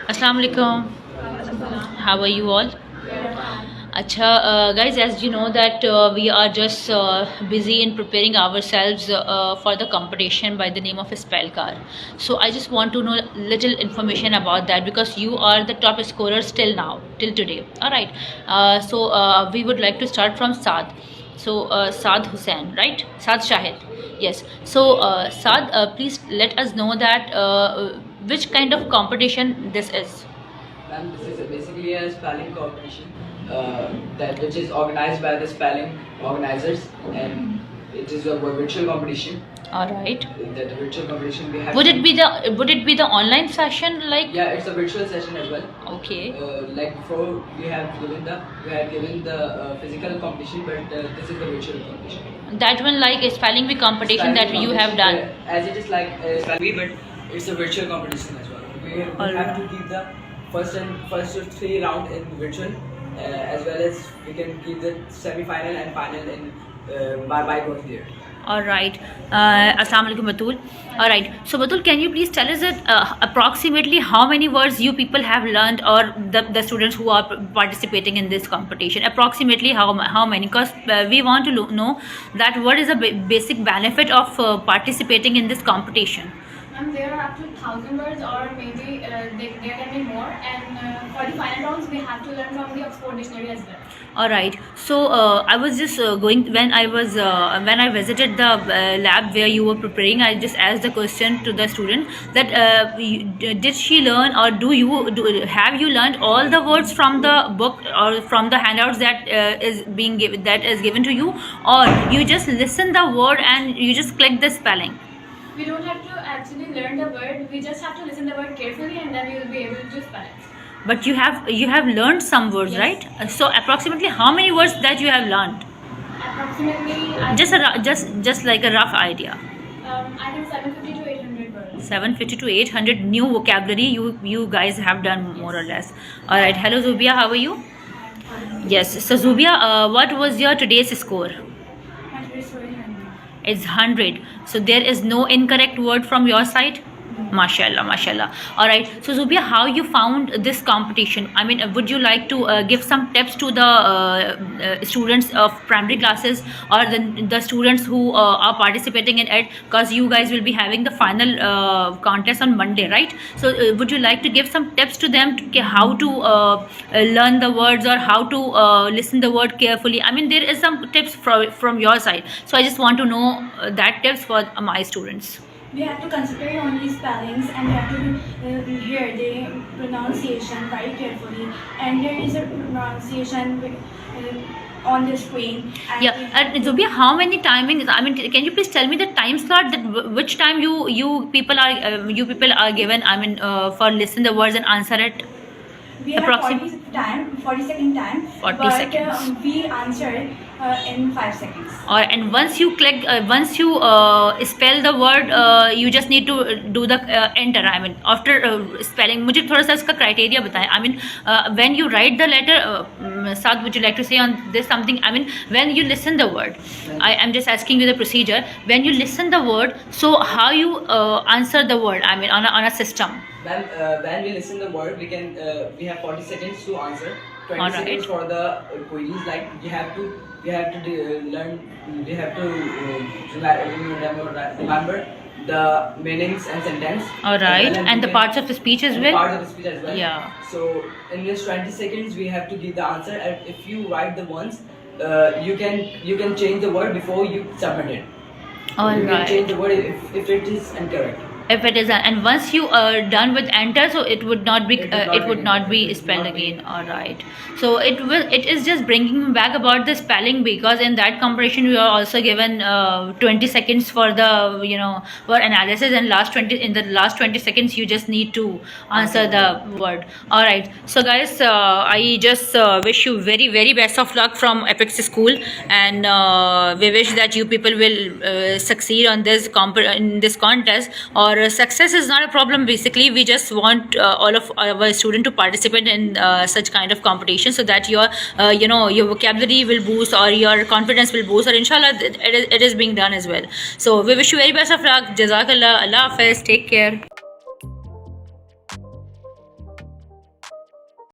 Assalamu alaikum. How are you all? Acha, guys, as you know that we are just busy in preparing ourselves for the competition by the name of Spellcar. So I just want to know little information about that because you are the top scorers till now, till today. All right. So we would like to start from Saad. So Saad Hussain, right? Saad Shahid. Yes. So Saad, please let us know that which kind of competition this is. Ma'am, this is basically a spelling competition that which is organized by the spelling organizers, and it is a virtual competition. All right. In that virtual competition, we have. Would it be the online session like? Yeah, it's a virtual session as well. Okay. Like before, we had given the physical competition, but this is the virtual competition. That one like a spelling bee competition Spelling that you have done. As it is like spelling bee, but it's a virtual competition as well. We have to keep the first 3 round in virtual, as well as we can keep the semi-final and final in by going there. All right. Assalamu alaikum, Batul. All right. So, Batul, can you please tell us that approximately how many words you people have learned, or the students who are participating in this competition? Approximately how many? Because we want to know that what is the basic benefit of participating in this competition. There are up to 1,000 words, or maybe there can be more. And for the final rounds, we have to learn from the Oxford Dictionary as well. All right. So I was just going when I visited the lab where you were preparing. I just asked the question to the student that did she learn, or have you learned all the words from the book or from the handouts that is given to you, or you just listen the word and you just click the spelling? We don't have to actually learn the word. We just have to listen the word carefully, and then we will be able to spell it. But you have learned some words, yes. Right? So approximately how many words that you have learned? Approximately, just like a rough idea. I think 750 to 800 words. 750 to 800 new vocabulary you guys have done, more or less. All right. Hello, Zubia. How are you? Yes. So Zubia, what was your today's score? It's 100. So there is no incorrect word from your side. Mashallah, mashallah. All right. So Zubia, how you found this competition? I mean, would you like to give some tips to the students of primary classes, or the students who are participating in it? Because you guys will be having the final contest on Monday, right? So would you like to give some tips to them to how to learn the words, or how to listen the word carefully? I mean, there is some tips from your side. So I just want to know that tips for my students. We have to consider only spellings, and we have to hear the pronunciation very carefully. And there is a pronunciation on the screen. And Zubia, how many timings? I mean, can you please tell me the time slot that which time you people are given? I mean, for listen the words and answer it. We have 40 second time. 40 seconds. We answer in 5 seconds. And once you click, once you spell the word, you just need to do the enter. I mean, after spelling, मुझे थोड़ा सा इसका criteria बताएं. I mean, when you write the letter, Saad, would you like to say on this something? I mean, when you listen the word, I am just asking you the procedure. When you listen the word, so how you answer the word? I mean, on a system. When we listen the word, we can we have 40 seconds to answer. 20 seconds for the queries. Like we have to learn. We have to remember the meanings and sentence. All right, and the parts of the speech as well. Parts of the speech as well. Yeah. So in this 20 seconds, we have to give the answer. And if you write the ones, you can change the word before you submit it. All right. You can change the word if it is incorrect. If it is, and once you are done with enter, so it would not be spelled again. All right. So it is just bringing me back about the spelling, because in that competition we are also given 20 seconds for the for analysis, and in the last 20 seconds you just need to answer the word. All right. So guys, I just wish you very, very best of luck from Apex School, and we wish that you people will succeed on this in this contest. Or success is not a problem. Basically, we just want all of our students to participate in such kind of competition, so that your your vocabulary will boost, or your confidence will boost, or inshallah it is being done as well. So we wish you very best of luck. Jazakallah. Allah Hafiz. Take care.